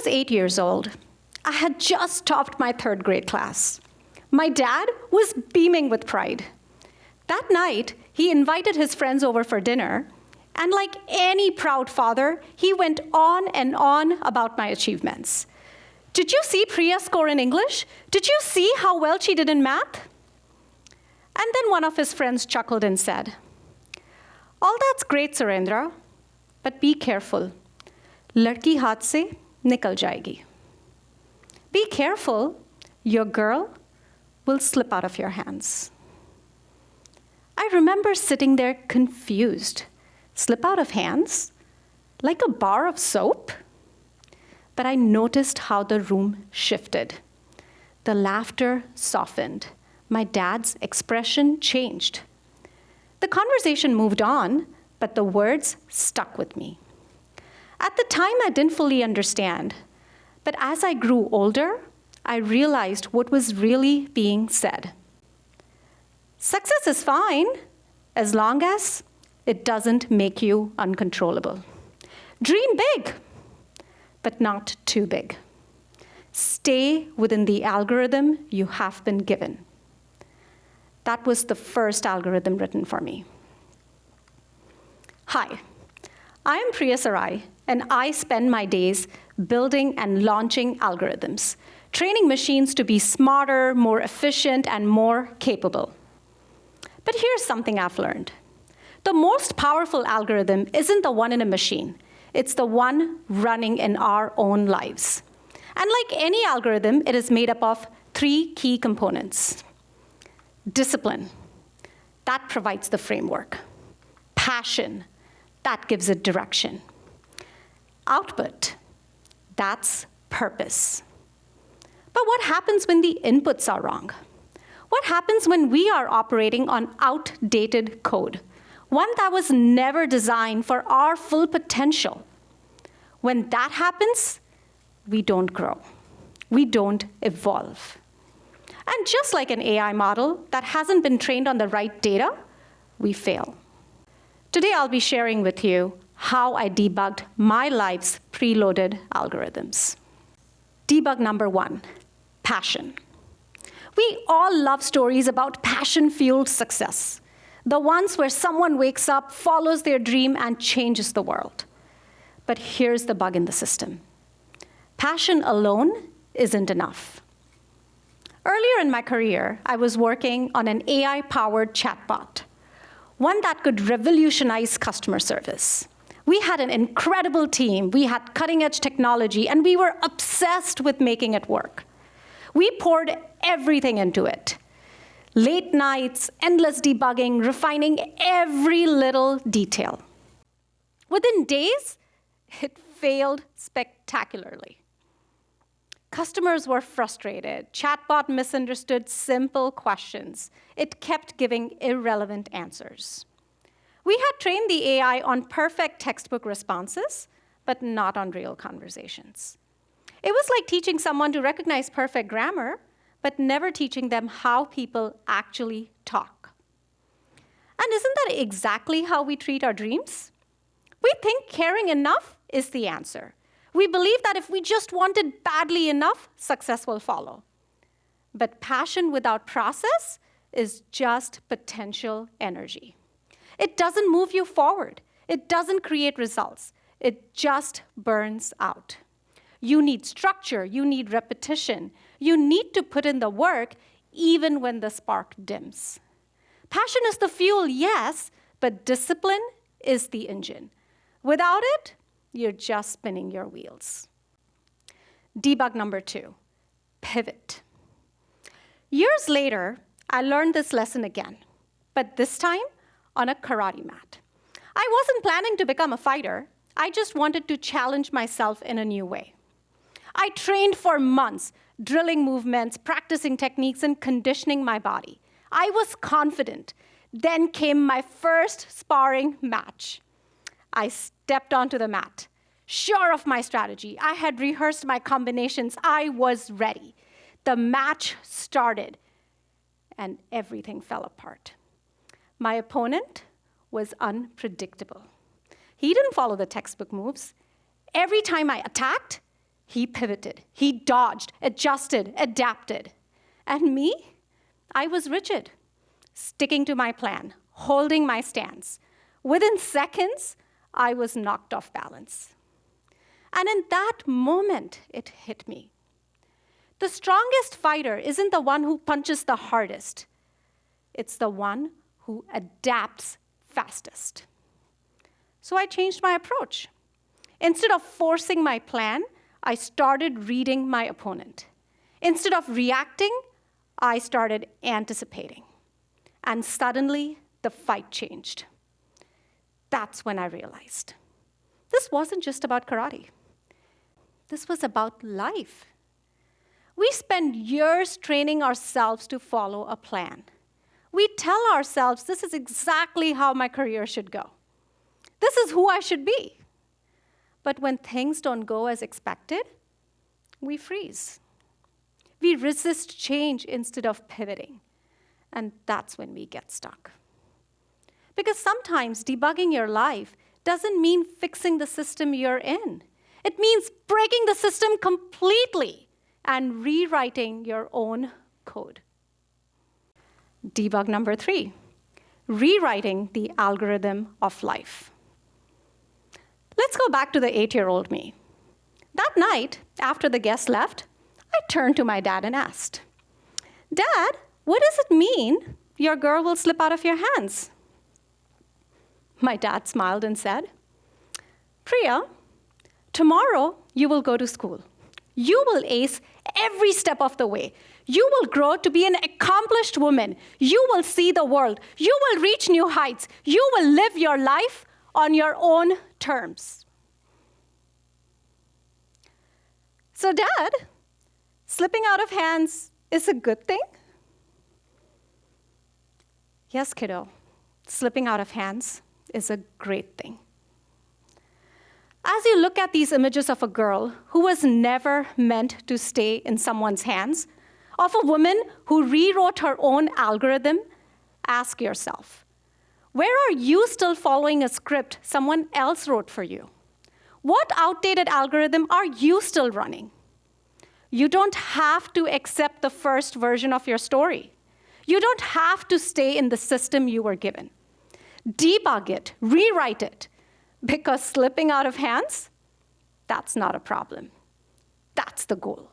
was 8 years old. I had just topped my third grade class. My dad was beaming with pride. That night, he invited his friends over for dinner, and like any proud father, he went on and on about my achievements. Did you see Priya score in English? Did you see how well she did in math? And then one of his friends chuckled and said, all that's great, Surendra, but be careful. Ladki haath se nikal jayegi. Be careful, your girl will slip out of your hands. I remember sitting there confused. Slip out of hands? Like a bar of soap? But I noticed how the room shifted. The laughter softened. My dad's expression changed. The conversation moved on, but the words stuck with me. At the time, I didn't fully understand. But as I grew older, I realized what was really being said. Success is fine, as long as it doesn't make you uncontrollable. Dream big, but not too big. Stay within the algorithm you have been given. That was the first algorithm written for me. Hi, I am Priya Serai, and I spend my days building and launching algorithms, training machines to be smarter, more efficient, and more capable. But here's something I've learned. The most powerful algorithm isn't the one in a machine. It's the one running in our own lives. And like any algorithm, it is made up of 3 key components. Discipline, that provides the framework. Passion, that gives it direction. Output, that's purpose. But what happens when the inputs are wrong? What happens when we are operating on outdated code? One that was never designed for our full potential. When that happens, we don't grow. We don't evolve. And just like an AI model that hasn't been trained on the right data, we fail. Today, I'll be sharing with you how I debugged my life's preloaded algorithms. Debug number 1, passion. We all love stories about passion-fueled success. The ones where someone wakes up, follows their dream, and changes the world. But here's the bug in the system. Passion alone isn't enough. Earlier in my career, I was working on an AI-powered chatbot, one that could revolutionize customer service. We had an incredible team, we had cutting-edge technology, and we were obsessed with making it work. We poured everything into it. Late nights, endless debugging, refining every little detail. Within days, it failed spectacularly. Customers were frustrated. Chatbot misunderstood simple questions. It kept giving irrelevant answers. We had trained the AI on perfect textbook responses, but not on real conversations. It was like teaching someone to recognize perfect grammar, but never teaching them how people actually talk. And isn't that exactly how we treat our dreams? We think caring enough is the answer. We believe that if we just want it badly enough, success will follow. But passion without process is just potential energy. It doesn't move you forward. It doesn't create results. It just burns out. You need structure. You need repetition. You need to put in the work even when the spark dims. Passion is the fuel, yes, but discipline is the engine. Without it, you're just spinning your wheels. Debug number 2, pivot. Years later, I learned this lesson again, but this time on a karate mat. I wasn't planning to become a fighter. I just wanted to challenge myself in a new way. I trained for months, drilling movements, practicing techniques, and conditioning my body. I was confident. Then came my first sparring match. I stepped onto the mat, sure of my strategy. I had rehearsed my combinations. I was ready. The match started, and everything fell apart. My opponent was unpredictable. He didn't follow the textbook moves. Every time I attacked, He pivoted. He dodged, adjusted, adapted. And me? I was rigid, sticking to my plan, holding my stance. Within seconds, I was knocked off balance. And in that moment, it hit me. The strongest fighter isn't the one who punches the hardest. It's the one who adapts fastest. So I changed my approach. Instead of forcing my plan, I started reading my opponent. Instead of reacting, I started anticipating. And suddenly, the fight changed. That's when I realized this wasn't just about karate. This was about life. We spend years training ourselves to follow a plan. We tell ourselves, this is exactly how my career should go. This is who I should be. But when things don't go as expected, we freeze. We resist change instead of pivoting. And that's when we get stuck. Because sometimes debugging your life doesn't mean fixing the system you're in. It means breaking the system completely and rewriting your own code. Debug number 3, rewriting the algorithm of life. Let's go back to the 8-year-old me. That night, after the guests left, I turned to my dad and asked, "Dad, what does it mean your girl will slip out of your hands?" My dad smiled and said, "Priya, tomorrow you will go to school. You will ace every step of the way. You will grow to be an accomplished woman. You will see the world. You will reach new heights. You will live your life on your own terms." So, Dad, slipping out of hands is a good thing? Yes, kiddo, slipping out of hands is a great thing. As you look at these images of a girl who was never meant to stay in someone's hands, of a woman who rewrote her own algorithm, ask yourself, where are you still following a script someone else wrote for you? What outdated algorithm are you still running? You don't have to accept the first version of your story. You don't have to stay in the system you were given. Debug it, rewrite it, because slipping out of hands, that's not a problem. That's the goal.